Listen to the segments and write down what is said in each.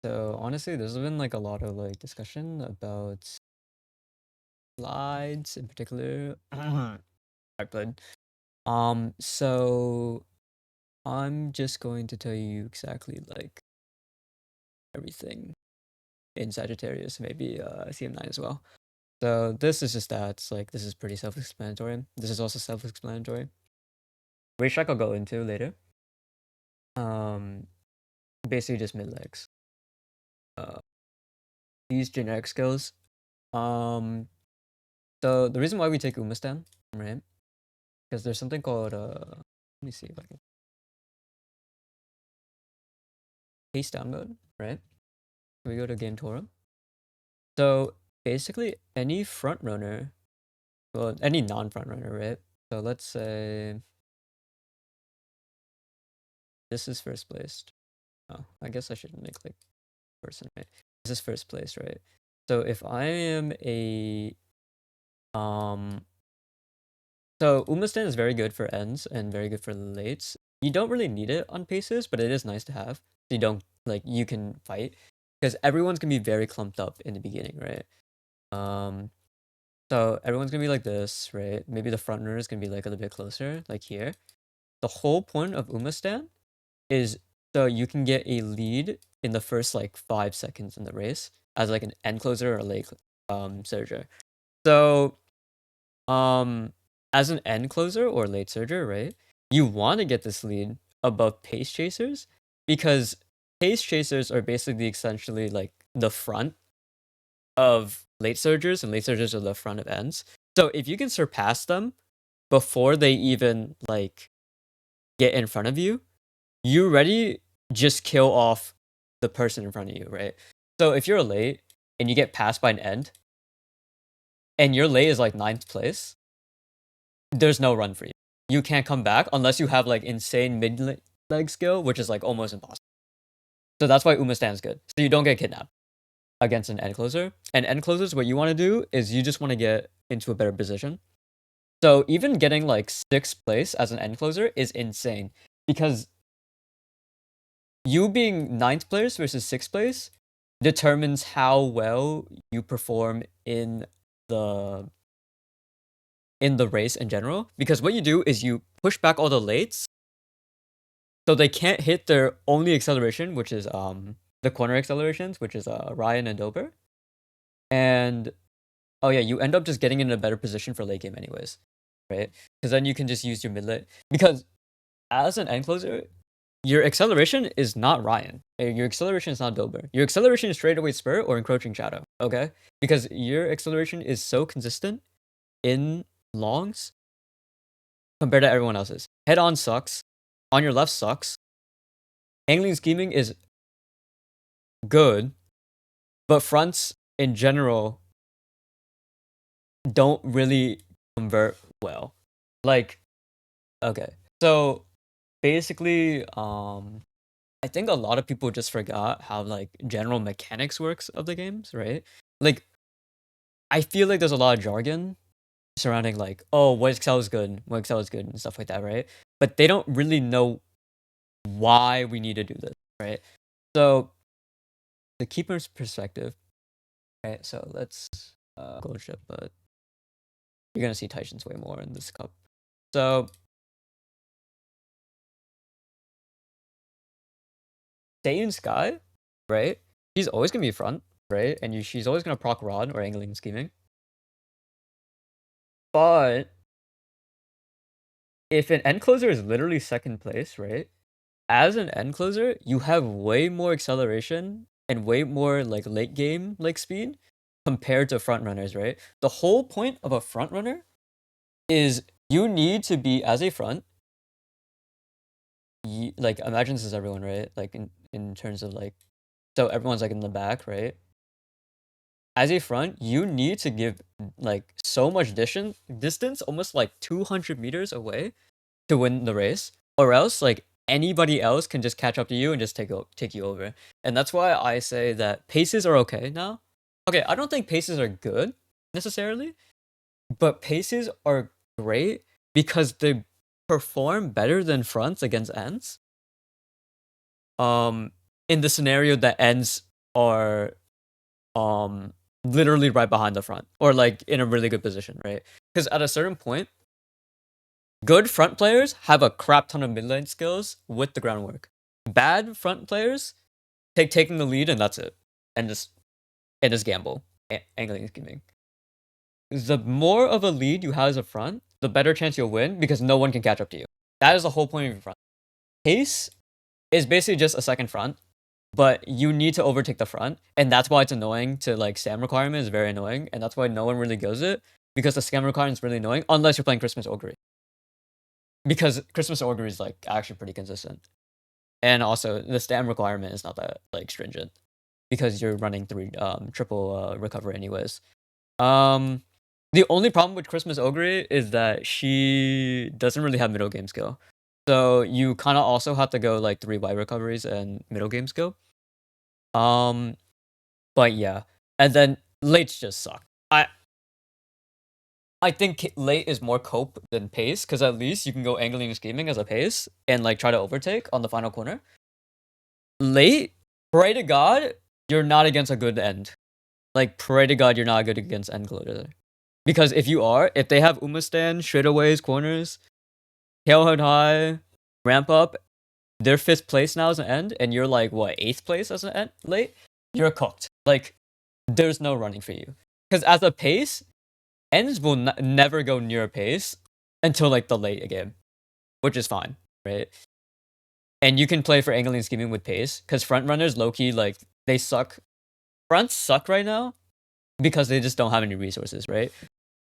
So honestly, there's been like a lot of like discussion about slides in particular. But so I'm just going to tell you exactly like everything in Saggitarius, maybe CM9 as well. So this is just stats, like this is pretty self-explanatory. This is also self-explanatory. Racetrack I'll go into later. Um Basically just mid legs. These generic skills. Um so the reason why we take Umastan, right? Because there's something called let me see if I can paste down mode, right? We go to game Torah. So basically any front runner, well, any non-front runner, right? So let's say this is first placed. Oh, I guess I should make like person, right? This is first place, right? So if I am a so Umastan is very good for ends and very good for lates. You don't really need it on paces, but it is nice to have. So you don't like you can fight because everyone's gonna be very clumped up in the beginning, right? So everyone's gonna be like this, right? Maybe the front runner is gonna be like a little bit closer, like here. The whole point of Umastan is so you can get a lead in the first like 5 seconds in the race as like an end closer or a late surger. So as an end closer or late surger, right? You want to get this lead above pace chasers because pace chasers are basically essentially like the front of late surgers, and late surgers are the front of ends. So if you can surpass them before they even like get in front of you, you already just kill off the person in front of you, right? So if you're late and you get passed by an end, and your late is like 9th place, there's no run for you. You can't come back unless you have like insane mid leg skill, which is like almost impossible. So that's why Uma stands good. So you don't get kidnapped against an end closer. And end closers, what you want to do is you just want to get into a better position. So even getting like 6th place as an end closer is insane because you being 9th place versus 6th place determines how well you perform in the race in general. Because what you do is you push back all the lates so they can't hit their only acceleration, which is the corner accelerations, which is Ryan and Dober. And oh yeah, you end up just getting in a better position for late game anyways, right? Because then you can just use your mid late. Because as an end closer, your acceleration is not Ryan. Your acceleration is not Dober. Your acceleration is straightaway spur or encroaching shadow. Okay, because your acceleration is so consistent in longs compared to everyone else's. Head on sucks. On your left sucks. Angling scheming is good, but fronts in general don't really convert well. Like, okay, so basically, I think a lot of people just forgot how like general mechanics works of the games, right? Like, I feel like there's a lot of jargon surrounding like, oh, what Excel is good, what Excel is good, and stuff like that, right? But they don't really know why we need to do this, right? So, the keeper's perspective, right? So let's gold ship, but you're gonna see Titans way more in this cup. So Saiyan Sky, right? She's always gonna be front, right? And she's always gonna proc rod or angling scheming. But if an end closer is literally 2nd place, right? As an end closer, you have way more acceleration and way more like late game like speed compared to front runners, right? The whole point of a front runner is you need to be as a front. Like imagine this is everyone, right? Like in terms of like, so everyone's like in the back, right? As a front, you need to give like so much distance, almost like 200 meters away to win the race, or else like anybody else can just catch up to you and just take you over. And that's why I say that paces are okay now. Okay, I don't think paces are good necessarily, but paces are great because they perform better than fronts against ends. In the scenario that ends are literally right behind the front or like in a really good position, right? Because at a certain point, good front players have a crap ton of mid lane skills with the groundwork. Bad front players taking the lead and that's it, and just gamble, angling and scheming. The more of a lead you have as a front, the better chance you'll win because no one can catch up to you. That is the whole point of your front. Pace is basically just a second front, but you need to overtake the front, and that's why it's annoying to like SAM requirement is very annoying, and that's why no one really goes it because the scam requirement is really annoying unless you're playing Christmas Augury. Because Christmas Augury is like actually pretty consistent, and also the SAM requirement is not that like stringent because you're running triple recover anyways. The only problem with Christmas Augury is that she doesn't really have middle game skill. So you kind of also have to go like 3 wide recoveries and middle game skill. But yeah. And then lates just suck. I think late is more cope than pace, because at least you can go angling and scheming as a pace and like try to overtake on the final corner. Late, pray to God, you're not against a good end. Like, pray to God you're not good against end closer. Because if you are, if they have Umastan, straightaways, corners, tailhead high, ramp up, they're 5th place now as an end, and you're like, what, 8th place as an end late? You're cooked. Like, there's no running for you. Because as a pace, ends will never go near a pace until like the late game, which is fine, right? And you can play for angling and scheming with pace, because front runners, low-key, like, they suck. Fronts suck right now because they just don't have any resources, right?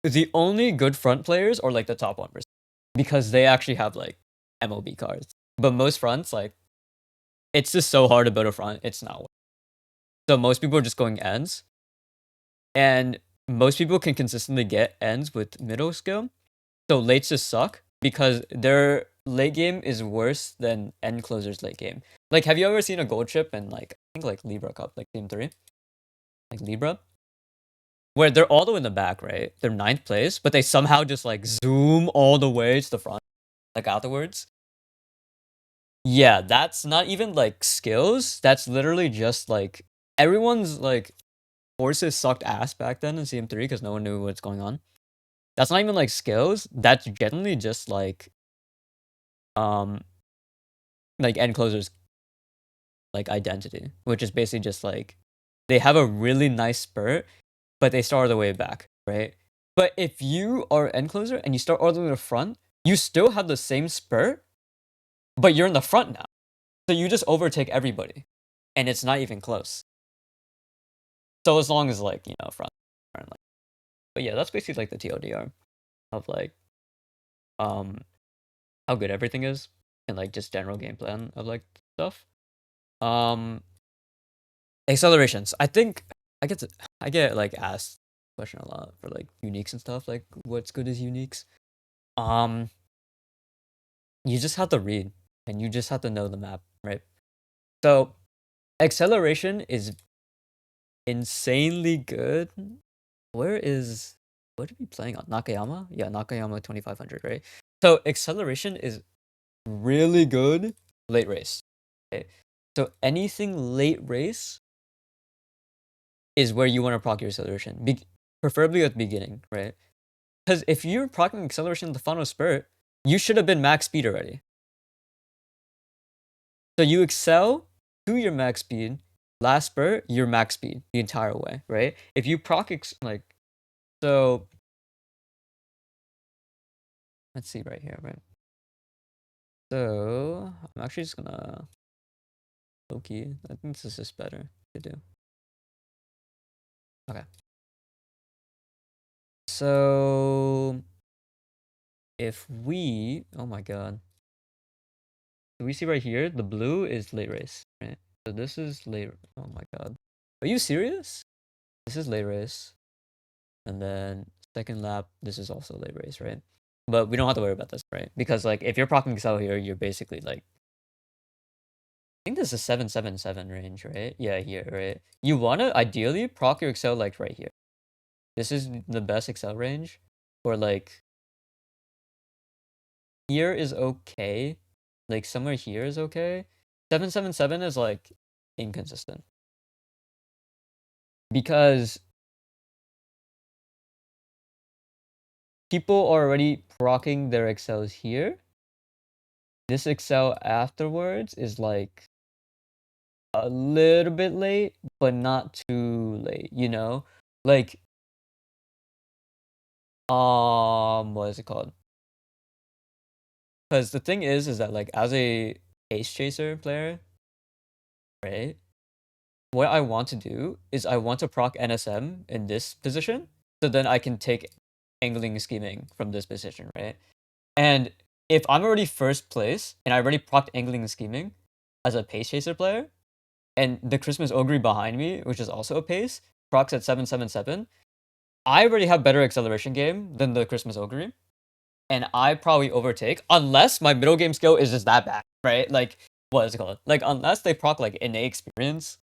The only good front players are like the top 1%, because they actually have like MLB cards. But most fronts, like, it's just so hard to build a front, it's not. So most people are just going ends, and most people can consistently get ends with middle skill. So lates just suck because their late game is worse than end closers late game. Like, have you ever seen a gold chip in like, I think like Libra Cup, like Team 3? Like Libra? Where they're all the way in the back, right? They're 9th place, but they somehow just like zoom all the way to the front, like afterwards. Yeah, that's not even like skills. That's literally just like everyone's like forces sucked ass back then in CM3 because no one knew what's going on. That's not even like skills. That's generally just like end closers like identity, which is basically just like they have a really nice spurt, but they start all the way back, right? But if you are end closer and you start all the way to the front, you still have the same spurt, but you're in the front now. So you just overtake everybody, and it's not even close. So as long as like, front, like, but yeah, that's basically like the TLDR of like how good everything is and like just general game plan of like stuff. Accelerations. I think I get like asked question a lot for like uniques and stuff, like what's good as uniques. You just have to read and you just have to know the map, right? So acceleration is insanely good. What are we playing on? Nakayama? Yeah, Nakayama 2500, right? So acceleration is really good late race. Okay. So anything late race is where you want to proc your acceleration, preferably at the beginning, right? Because if you're procking acceleration in the final spurt, you should have been max speed already. So you accel to your max speed, last spurt, your max speed the entire way, right? If you proc like, so let's see right here, right? So I'm actually just gonna low-key. I think this is just better to do. Okay. So if we, oh my god. So we see right here, the blue is late race, right? So this is late, oh my god. Are you serious? This is late race. And then second lap, this is also late race, right? But we don't have to worry about this, right? Because like if you're procking Excel here, you're basically like, I think this is 777 range, right? Yeah, here, right? You wanna ideally proc your Excel like right here. This is the best Excel range. Or like here is okay. Like somewhere here is okay. 777 is like inconsistent. because people are already proccing their accels here. This accel afterwards is like a little bit late, but not too late, you know? Like, what is it called? Because the thing is that like as a ace chaser player, right? What I want to do is I want to proc NSM in this position, so then I can take angling and scheming from this position, right? And if I'm already first place and I already procced angling and scheming as a pace chaser player, and the Christmas Ogre behind me, which is also a pace, procs at 777, I already have better acceleration game than the Christmas Ogre, and I probably overtake unless my middle game skill is just that bad, right? Like what is it called? Like unless they proc like innate experience,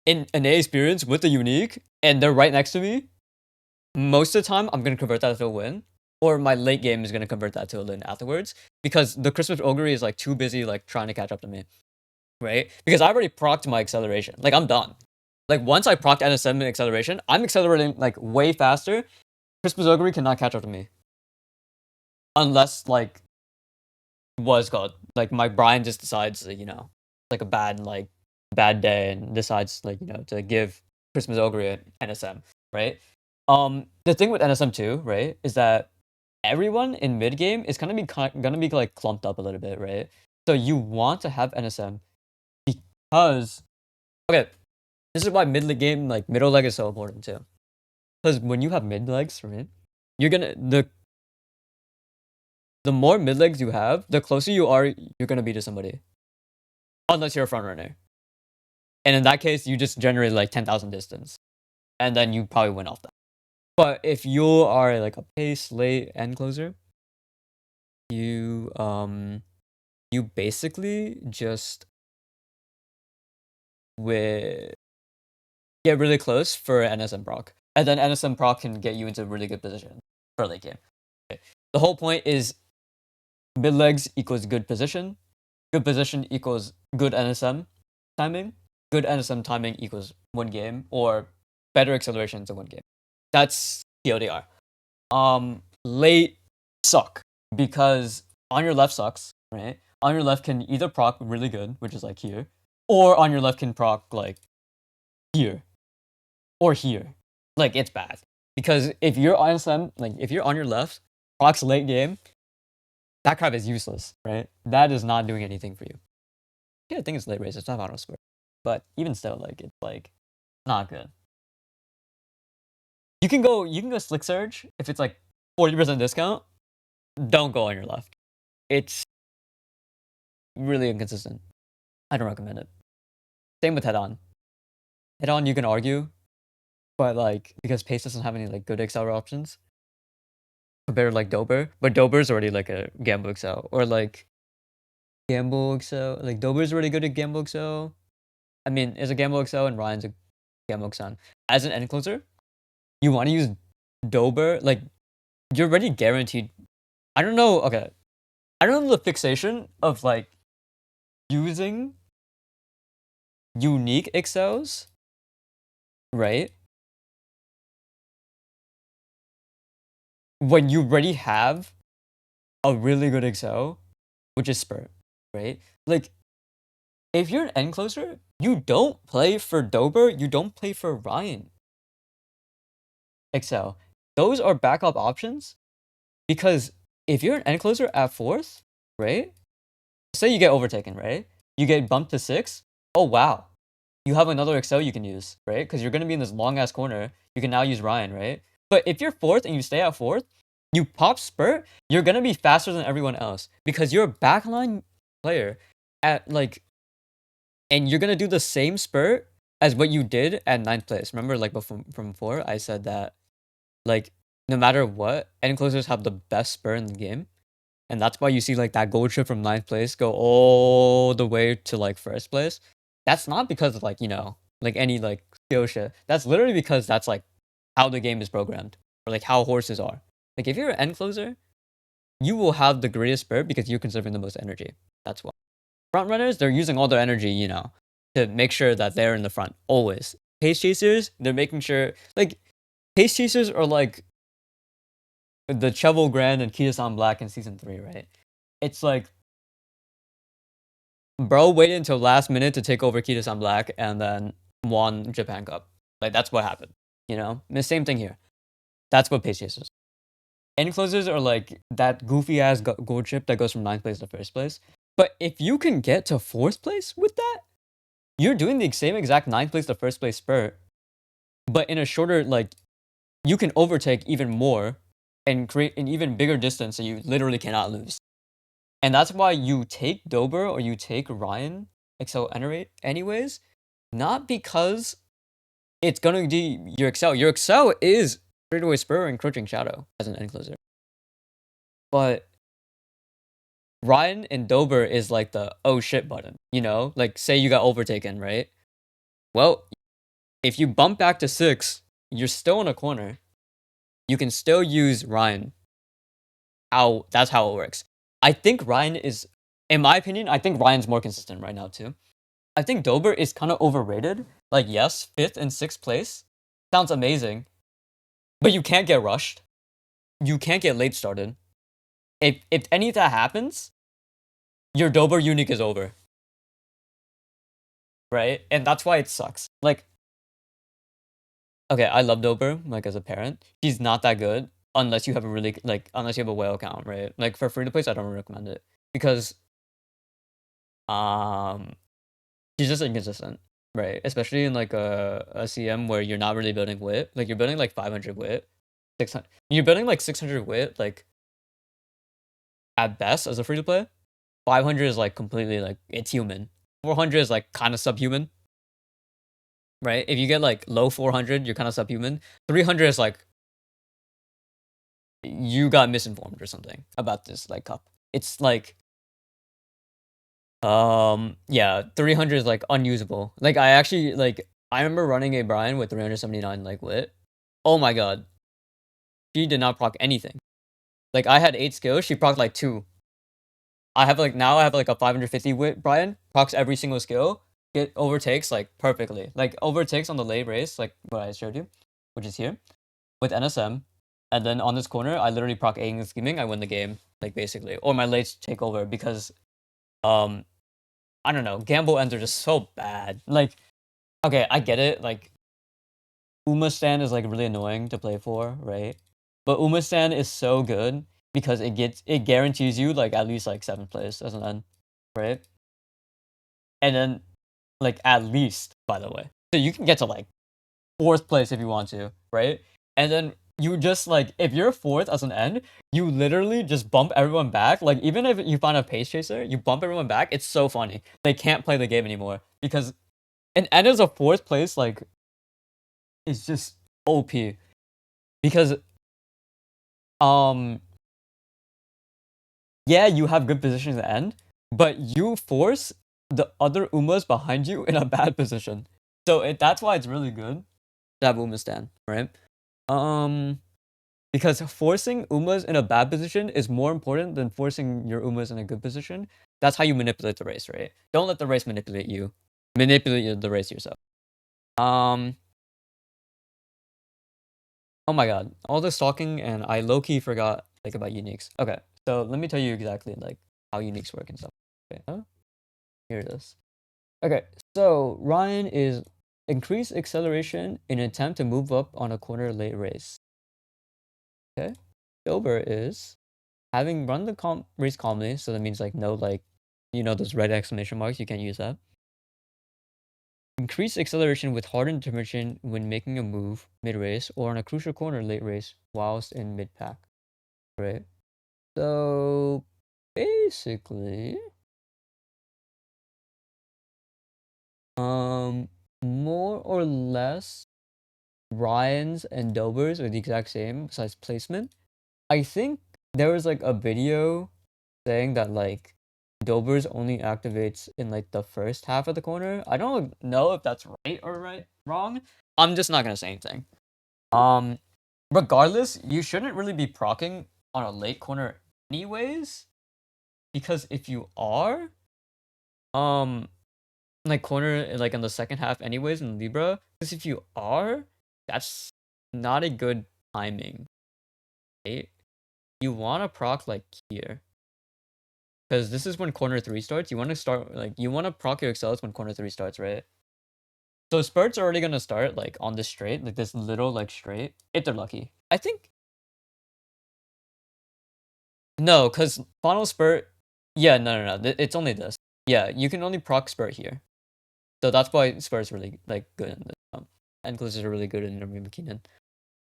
in innate experience with the unique, and they're right next to me, most of the time I'm gonna convert that to a win, or my late game is gonna convert that to a win afterwards because the Christmas Ogre is like too busy like trying to catch up to me, right? Because I already procced my acceleration, like I'm done. Like once I procced NSM acceleration, I'm accelerating like way faster. Christmas Ogre cannot catch up to me unless like what's called like my Brian just decides you know like a bad day and decides like you know to give Christmas Ogre an NSM, right? The thing with NSM too, right, is that everyone in mid game is gonna be like clumped up a little bit, right? So you want to have NSM because okay, this is why mid game like middle leg is so important too. Because when you have mid legs, right, you're gonna the more mid legs you have, the closer you are, you're gonna be to somebody. Unless you're a front runner. And in that case, you just generate like 10,000 distance. And then you probably win off that. But if you are like a pace, late, end closer, you basically just with get really close for NSM proc. And then NSM proc can get you into a really good position for late game. Okay. The whole point is mid legs equals good position equals good NSM timing, good NSM timing equals win game, or better acceleration to win game. That's TLDR. Late suck because on your left sucks, right? On your left can either proc really good, which is like here, or on your left can proc like here or here. Like it's bad because if you're on NSM, like if you're on your left, procs late game, that crap is useless, right? That is not doing anything for you. Yeah, I think it's late race. It's not auto square, but even still, like it's like not good. You can go slick surge if it's like 40% discount. Don't go on your left. It's really inconsistent. I don't recommend it. Same with head on. Head on you can argue, but like because pace doesn't have any like good XL options compared to like Dober, but Dober's already like a gamble XL or like gamble XL. Like Dober's already good at gamble XL. I mean, it's a gamble XL and Ryan's a gamble XL. As an end closer, you want to use Dober. Like you're already guaranteed. I don't know. Okay, I don't know the fixation of like using unique XLs, right? When you already have a really good XL, which is Spurt, right? Like, if you're an end closer, you don't play for Dober, you don't play for Ryan XL. Those are backup options because if you're an end closer at 4th, right? Say you get overtaken, right? You get bumped to 6. Oh, wow. You have another Excel you can use, right? Because you're going to be in this long ass corner. You can now use Ryan, right? But if you're 4th and you stay at 4th, you pop Spurt, you're going to be faster than everyone else because you're a backline player at like, and you're going to do the same Spurt as what you did at 9th place. Remember, like from before, I said that like no matter what, end closers have the best Spurt in the game. And that's why you see like that gold chip from 9th place go all the way to like 1st place. That's not because of like, you know, like any like skill shit. That's literally because that's like how the game is programmed or like how horses are. Like if you're an end closer, you will have the greatest spurt because you're conserving the most energy. That's why. Front runners, they're using all their energy, you know, to make sure that they're in the front always. pace chasers, they're making sure, like, pace chasers are like the Cheval Grand and Kitasan Black in season 3, right? It's like, bro waited until last minute to take over Kitasan Black and then won Japan Cup. Like, that's what happened, you know? The same thing here. That's what pace chasers. End closers are like that goofy ass gold chip that goes from 9th place to 1st place. But if you can get to 4th place with that, you're doing the same exact 9th place to 1st place spurt, but in a shorter, like, you can overtake even more and create an even bigger distance that you literally cannot lose. And that's why you take Dober or you take Ryan, Excel anyways, not because it's gonna be your Excel. Your Excel is straightaway spur and encroaching shadow as an end closer. But Ryan and Dober is like the oh shit button, you know? Like, say you got overtaken, right? Well, if you bump back to 6, you're still in a corner. You can still use Ryan. That's how it works. I think Ryan is, in my opinion, I think Ryan's more consistent right now too. I think Dober is kind of overrated. Like, yes, 5th and 6th place sounds amazing, but you can't get rushed. You can't get late started. If any of that happens, your Dober unique is over. Right? And that's why it sucks. Like, okay, I love Dober, like, as a parent. She's not that good unless you have a really, like, unless you have a whale account, right? Like, for free to play, I don't recommend it. Because, she's just inconsistent, right? Especially in, like, a CM where you're not really building wit. Like, you're building, like, 500 wit. 600. You're building, like, 600 wit, like, at best as a free to play. 500 is, like, completely, like, it's human. 400 is, like, kind of subhuman. Right? If you get like low 400, you're kind of subhuman. 300 is like you got misinformed or something about this like cup. It's like yeah, 300 is like unusable. Like I actually like I remember running a Brian with 379 like wit. Oh my god. She did not proc anything. Like I had 8 skills, she proc like 2. I have like now I have like a 550 wit Brian, procs every single skill. It overtakes like perfectly. Like overtakes on the late race, like what I showed you, which is here, with NSM. And then on this corner, I literally proc A and scheming, I win the game, like basically. Or my lates take over because I don't know, gamble ends are just so bad. Like, okay, I get it, like Uma Stan is like really annoying to play for, right? But Uma Stan is so good because it guarantees you like at least like 7th place as an end, right? And then like at least, by the way. So you can get to like 4th place if you want to, right? And then you just like if you're 4th as an end, you literally just bump everyone back. Like even if you find a pace chaser, you bump everyone back. It's so funny. They can't play the game anymore because an end as a 4th place like is just OP because um yeah, you have good positions at the end, but you force the other Umas behind you in a bad position. So that's why it's really good to have Uma stand, right? Because forcing Umas in a bad position is more important than forcing your Umas in a good position. That's how you manipulate the race, right? Don't let the race manipulate you. Manipulate the race yourself. Oh my god, all this talking and I low-key forgot like about uniques. Okay, so let me tell you exactly like how uniques work and stuff. Okay, here it is. Okay, so Ryan is increase acceleration in an attempt to move up on a corner late race. Okay, Dober is having run the race calmly, so that means like no like, you know, those red exclamation marks, you can't use that. Increase acceleration with hardened determination when making a move mid-race or on a crucial corner late race whilst in mid-pack. Right? So basically, more or less Ryan's and Dober's are the exact same besides placement. I think there was like a video saying that like Dober's only activates in like the first half of the corner. I don't know if that's right or wrong. I'm just not gonna say anything. Regardless, you shouldn't really be proccing on a late corner anyways, because if you are, like corner like in the second half anyways in Libra. Because if you are, that's not a good timing. Right? You want to proc like here. Because this is when corner 3 starts. You want to start like you want to proc your accels when corner 3 starts, right? So spurts are already gonna start like on this straight, like this little like straight, if they're lucky. I think no, because final spurt. Yeah, no. It's only this. Yeah, you can only proc spurt here. So that's why spurt's really like good in this. And closers are really good in kinen.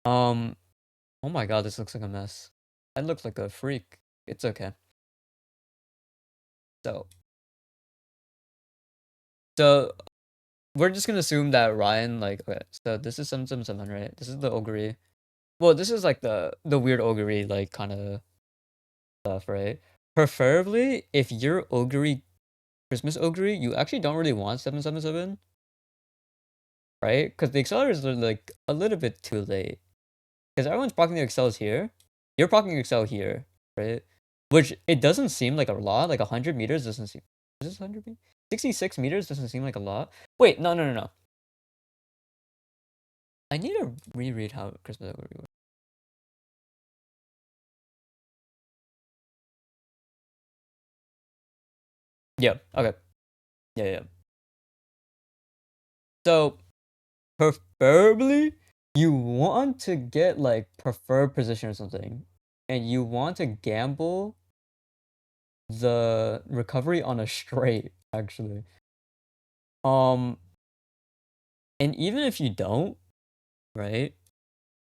Oh my god, this looks like a mess. I look like a freak. It's okay. So so we're just gonna assume that Ryan like okay. So this is 777, right? This is the augury. Well, this is like the weird augury like kind of stuff, right? Preferably, if you're augury Christmas augury, you actually don't really want 777, right? Because the accelerators are like a little bit too late. Because everyone's procking the accels here. You're procking your accel here, right? Which it doesn't seem like a lot. Like 100 meters doesn't seem. Is this 100 meters? 66 meters doesn't seem like a lot. Wait, no. I need to reread how Christmas augury works. Yeah. Okay. Yeah. So preferably, you want to get like preferred position or something, and you want to gamble the recovery on a straight actually. Um, and even if you don't, right?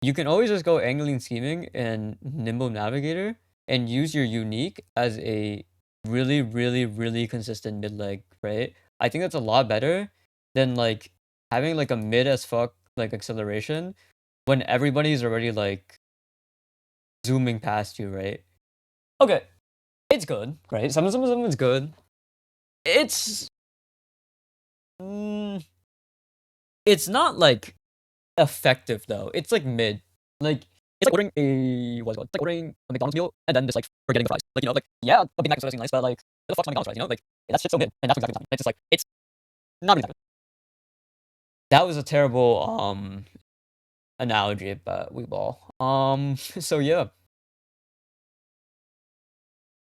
You can always just go angling scheming and nimble navigator and use your unique as a really consistent mid leg, right? I think that's a lot better than like having like a mid as fuck like acceleration when everybody's already like zooming past you, right? Okay, it's good, right? Some is good. It's mm, it's not like effective though. It's like mid. Like it's like ordering a what's it called? It's like ordering a McDonald's meal and then just like forgetting the fries. Like like yeah, a Big Mac is nice, but like where the fuck's my McDonald's fries? Like that's just so good, and that's exactly the time. It's just like it's not really that good. That was a terrible analogy, but we ball. So yeah.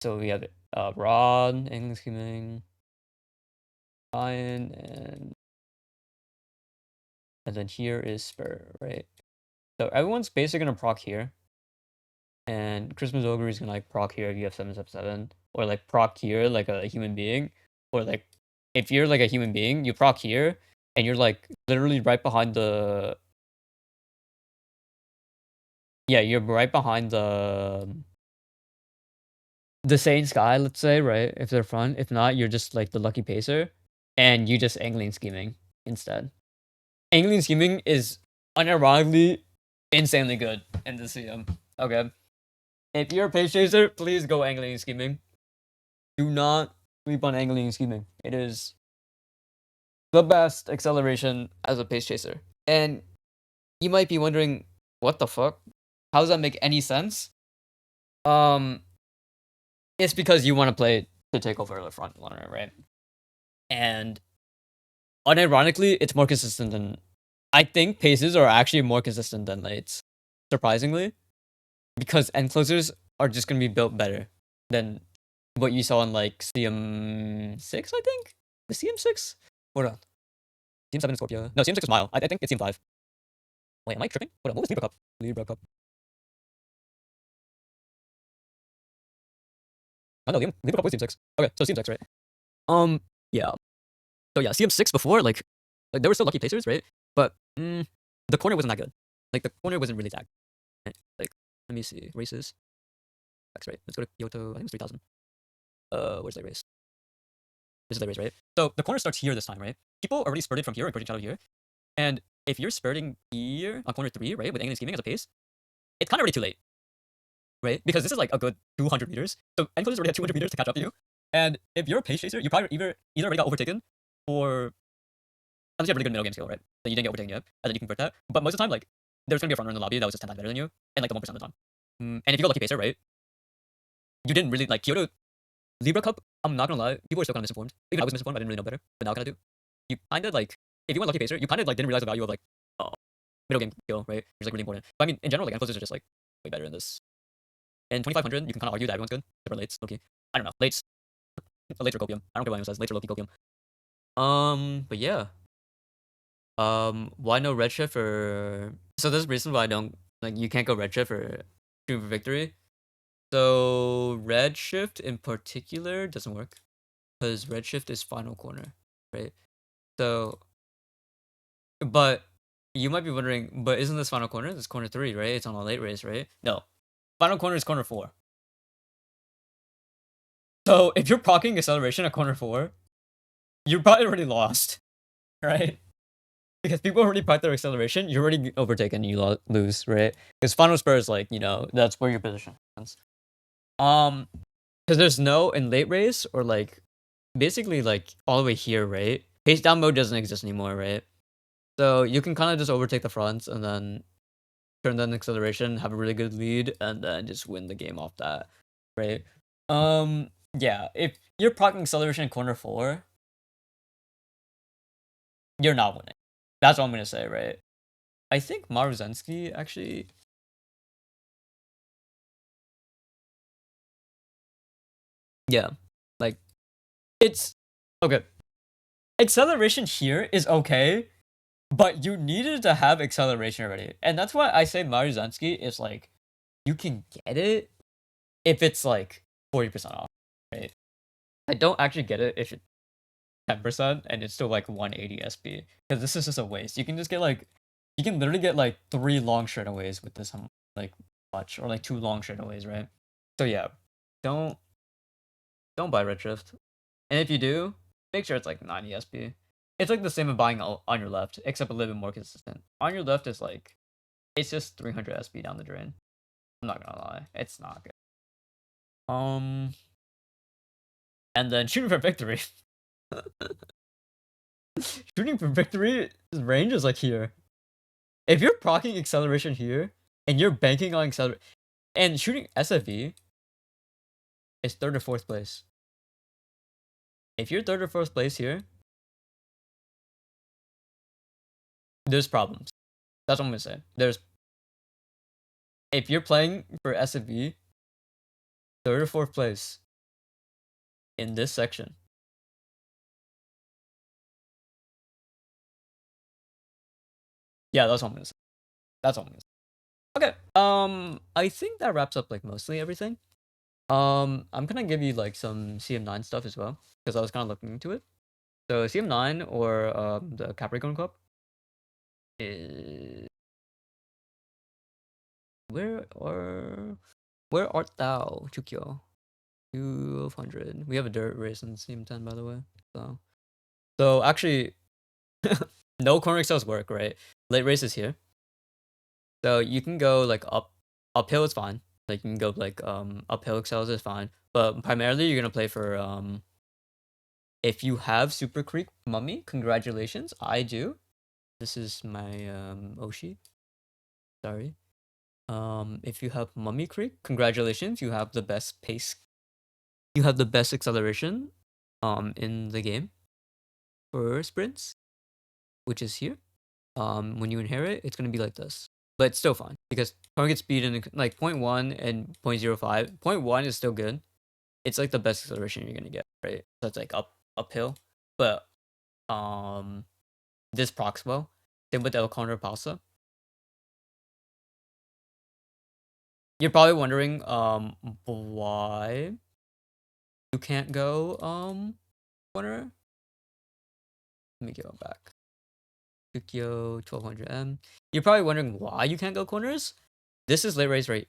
So we have Rod, English scheming, Ryan, and then here is Spur, right? So everyone's basically gonna proc here. And Christmas Ogre is gonna like proc here if you have 777, or like proc here like a human being, or like if you're like a human being, you proc here, and you're like literally right behind the you're right behind the sane sky, let's say, right? If they're front, if not, you're just like the lucky pacer, and you just angling scheming instead. Angling scheming is unironically insanely good in the CM. Okay, if you're a pace chaser, please go angling scheming. Do not sleep on angling and scheming. It is the best acceleration as a pace chaser. And you might be wondering, what the fuck? How does that make any sense? It's because you want to play to take over the front runner, right? And unironically, it's more consistent than I think paces are actually more consistent than lates, surprisingly, because end closers are just gonna be built better than what you saw in like CM6, I think? The CM6? Hold on. CM7 is Scorpio. No, CM6 is Mile. I think it's CM5. Wait, am I tripping? Hold on, what was Libra Cup? Libra Cup. Oh no, Libra Cup was CM6. Okay, so CM6, right? Yeah. So yeah, CM6 before, like there were still lucky placers, right? But the corner wasn't that good. Like the corner wasn't really that good. Like, let me see. Races. X, right? Let's go to Kyoto. I think it's 3000. Where's that race? This is the race, right? So the corner starts here this time, right? People already spurted from here and pushing out of here. And if you're spurting here on corner 3, right, with angling scheming as a pace, it's kind of already too late, right? Because this is like a good 200 meters. So end closers already have 200 meters to catch up to you. And if you're a pace chaser, you probably either already got overtaken, or unless you have really good middle game skill, right? Then you didn't get overtaken yet, and then you convert that. But most of the time, like there's gonna be a front runner in the lobby that was just 10 times better than you, and like the 1% of the time. And if you go lucky pacer, right, you didn't really like Kyoto Libra Cup. I'm not gonna lie, people are still kind of misinformed. Even I was misinformed. I didn't really know better, but now I kind of do. you kind of like, if you want lucky pacer, you kind of like didn't realize the value of like middle game skill, right? Which is like really important. But I mean, in general, like influencers are just like way better in this. In 2500, you can kind of argue that everyone's good, except for lates. Okay, I don't know, lates, lates or copium. I don't care what anyone says. Lates or low-key copium. But yeah. Why no redshift or so there's a reason why I don't like you can't go redshift or shooting for victory. So redshift in particular doesn't work because redshift is final corner, right? So, but you might be wondering, but isn't this final corner? This corner 3, right? It's on a late race, right? No, final corner is corner 4. So if you're procking acceleration at corner 4, you're probably already lost, right? Because people already proc their acceleration, you're already overtaken, you lose, right? Because final spur is like, that's where your position happens. Because there's no in late race or like basically like all the way here, right? Pace down mode doesn't exist anymore, right? So you can kind of just overtake the fronts and then turn down acceleration, have a really good lead, and then just win the game off that, right? Yeah, if you're procking acceleration in corner 4, you're not winning. That's what I'm gonna say, right? I think Maruzensky actually. Yeah, like it's okay. Acceleration here is okay, but you needed to have acceleration already, and that's why I say Maruzensky is like you can get it if it's like 40% off, right? I don't actually get it if it's 10% and it's still like 180 SP because this is just a waste. You can just get like you can literally get like 3 long straightaways with this like much or like 2 long straightaways, right? So yeah, don't don't buy Redshift. And if you do, make sure it's like 90 SP. It's like the same as buying on your left, except a little bit more consistent. On your left is like, it's just 300 SP down the drain. I'm not gonna lie, it's not good. And then shooting for victory. Shooting for victory range is like here. If you're procking acceleration here, and you're banking on acceleration, and shooting SFV is 3rd or 4th place. If you're 3rd or 4th place here, there's problems. That's what I'm gonna say. If you're playing for SFV, 3rd or 4th place in this section. Yeah, that's what I'm gonna say. That's what I'm gonna say. Okay. I think that wraps up like mostly everything. I'm gonna give you like some CM9 stuff as well because I was kind of looking into it. So CM9 or the Capricorn Cup is where art thou, Chukyo? 200. We have a dirt race in CM10 by the way. So actually, no corner excels work, right? Late race is here. So you can go like uphill is fine. Like you can go like uphill excels is fine. But primarily you're gonna play for if you have Super Creek Mummy, congratulations. I do. This is my Oshi. Sorry. If you have Mummy Creek, congratulations. You have the best pace. You have the best acceleration in the game for sprints, which is here. When you inherit, it's gonna be like this. But it's still fine because target speed and like 0.1 and 0.05. 0.1 is still good. It's like the best acceleration you're gonna get, right? So it's like uphill. But this procs well. Same with El Condor Pasa. You're probably wondering why you can't go corner. Let me go back. Tokyo 1200M. You're probably wondering why you can't go corners. This is late race right.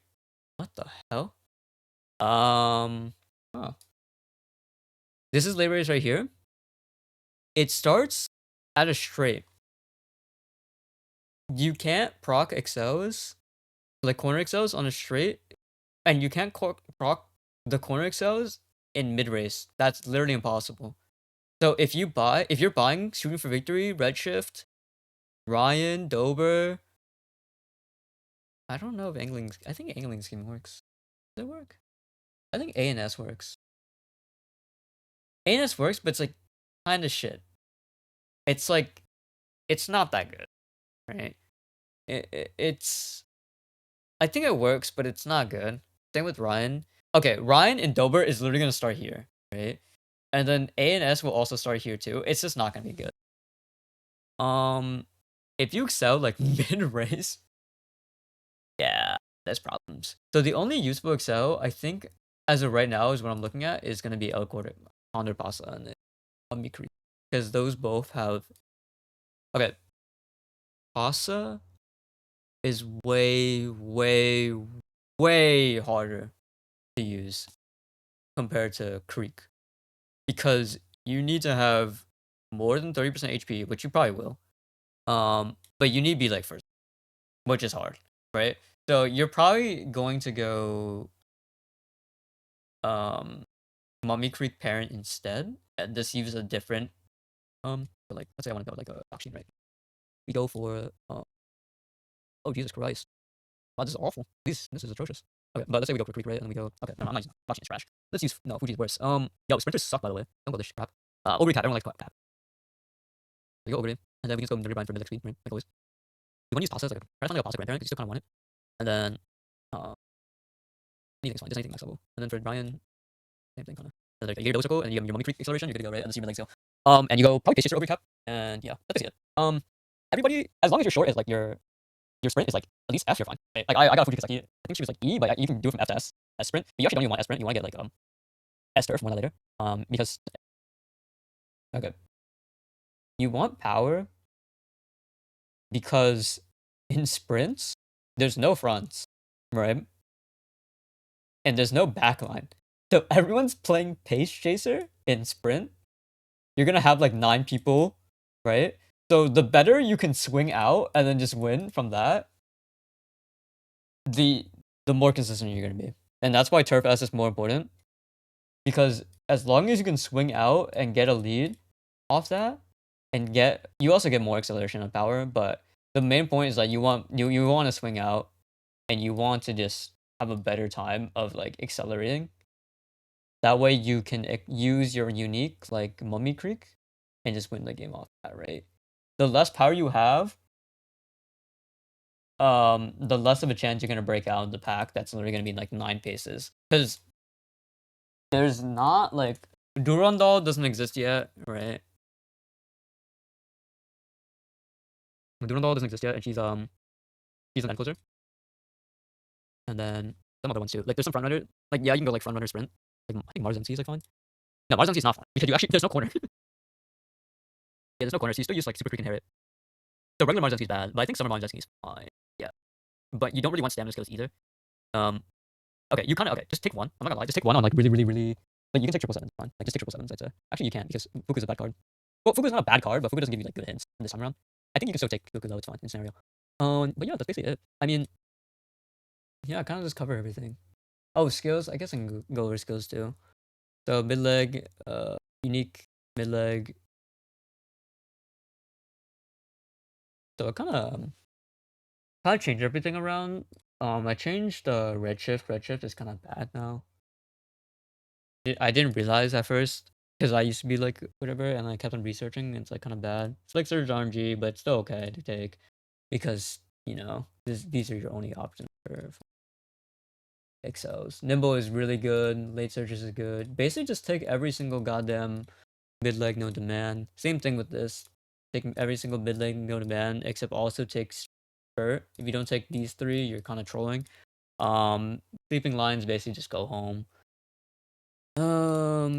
What the hell? Huh. This is late race right here. It starts at a straight. You can't proc accels, like corner accels on a straight, and you can't proc the corner accels in mid race. That's literally impossible. So if you're buying shooting for victory, Redshift, Ryan, Dober. I don't know if angling. I think angling scheme works. Does it work? I think ANS works. ANS works, but it's like kind of shit. it's like it's not that good, right? It's I think it works, but it's not good. Same with Ryan. Okay, Ryan and Dober is literally gonna start here, right? And then A and S will also start here too. It's just not gonna be good. If you excel like mid race, yeah, there's problems. So the only useful excel I think as of right now is what I'm looking at is gonna be El Corte, Condor Pasa, and Mikri, because those both have. Okay, Pasa is way, way, way harder to use compared to Creek because you need to have more than 30% HP, which you probably will. But you need to be like first, which is hard, right? So you're probably going to go Mummy Creek Parent instead, and this uses a different but like let's say I want to go like a auction, right? We go for oh Jesus Christ. Wow, this is awful. This is atrocious. Okay, but let's say we go for Creek, right? And then we go okay, no, I'm not using auction is trash. Let's use no, Fuji's worse. Yo, sprinters suck by the way. Don't go this crap. Ogre tap, everyone likes tap. We go Ogre, and then we just go Dirty Brian for mid speed, right? Like always. We want to use pasta as like a pasta grandparent because you still kinda want it. And then anything's fine, just anything max level. And then for Brian, same thing kinda. And like you get a circle and you have your mummy creek acceleration, you're good to go, right? And then you legs go. And you go probably pace chaser over cap. And yeah, that's basically it. Everybody as long as your short is like your sprint is like at least F, you're fine. Right? Like I got Fuji Kisaki. I think she was like E, but you can do it from F to S sprint. But you actually don't even want S sprint. You want to get like S turf one later. Because okay, you want power because in sprints there's no fronts, right? And there's no backline. So everyone's playing pace chaser in sprint. You're gonna have like 9 people, right? So the better you can swing out and then just win from that, the more consistent you're gonna be. And that's why turf S is more important. Because as long as you can swing out and get a lead off that, and you also get more acceleration and power, but the main point is that you want to swing out and you want to just have a better time of like accelerating. That way you can use your unique like Mummy Creek and just win the game off that, right? The less power you have, the less of a chance you're gonna break out in the pack. That's literally gonna be like 9 paces. Because there's not like Durandal doesn't exist yet, right? Durandal doesn't exist yet, and she's an end closer. And then some other ones too. Like there's some front runner. Like yeah, you can go like front runner sprint. Like I think Mars MC is like fine. No, Mars MC is not fine because you actually there's no corner. Yeah, there's no corner, so you still use like super creek inherit. So regular Mars MC is bad, but I think summer Mars MC is fine. Yeah, but you don't really want stamina skills either. Okay, you kind of just take one. I'm not gonna lie, just take one on like really. Like you can take 777s, fine. Like just take 777s, I'd say. Actually, you can't because Fuku's a bad card. Well, Fuku's not a bad card, but Fuku doesn't give you like good hints this time around. I think you can still take Fuku though. It's fine in scenario. But yeah, that's basically it. I mean, yeah, kind of just cover everything. Oh, skills. I guess I can go over skills too. So mid leg, unique mid leg. So it kind of changed everything around. I changed redshift. Redshift is kind of bad now. I didn't realize at first because I used to be like whatever, and I kept on researching. And it's like kind of bad. It's like Surge RNG, but it's still okay to take because these are your only options for accels. Nimble is really good. Late Surges is good. Basically, just take every single goddamn mid leg no demand. Same thing with this. Take every single mid leg no demand, except also take spurt. If you don't take these 3, you're kind of trolling. Sleeping lines basically just go home.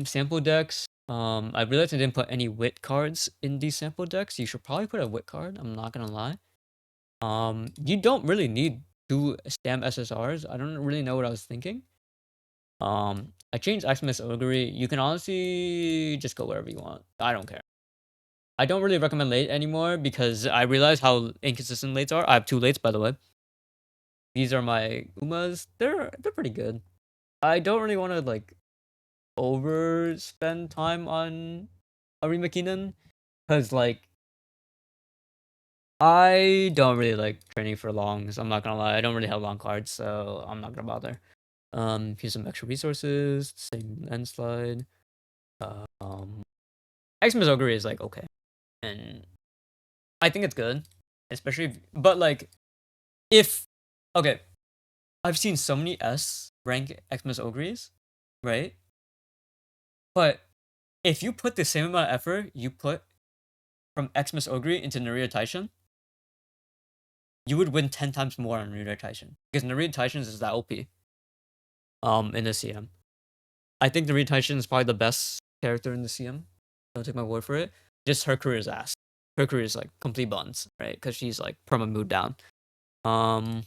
Sample decks. I realized I didn't put any wit cards in these sample decks. You should probably put a wit card. I'm not gonna lie. You don't really need 2 stam SSRs. I don't really know what I was thinking. I changed Xmas Ogre. You can honestly just go wherever you want. I don't care. I don't really recommend late anymore because I realize how inconsistent lates are. I have 2 lates, by the way. These are my Umas. They're pretty good. I don't really want to like overspend time on Arima Kinen because like I don't really like training for longs. I'm not gonna lie. I don't really have long cards, so I'm not gonna bother. Here's some extra resources. Same end slide. Xmas Ogre is like okay. and I think it's good, especially but like if okay, I've seen so many S rank Xmas Ogres, right? But if you put the same amount of effort you put from Xmas Ogre into Narita Taishan, you would win 10 times more on Narita Taishan. Because Narita Taishan is that OP in the CM. I think Narita Taishan is probably the best character in the CM. Don't take my word for it. Just her career is ass. Her career is like complete buns, right? Because she's like perma mood down. Um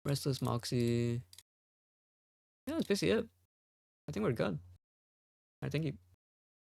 Restless Moxie. Yeah, that's basically it. I think we're good. I think you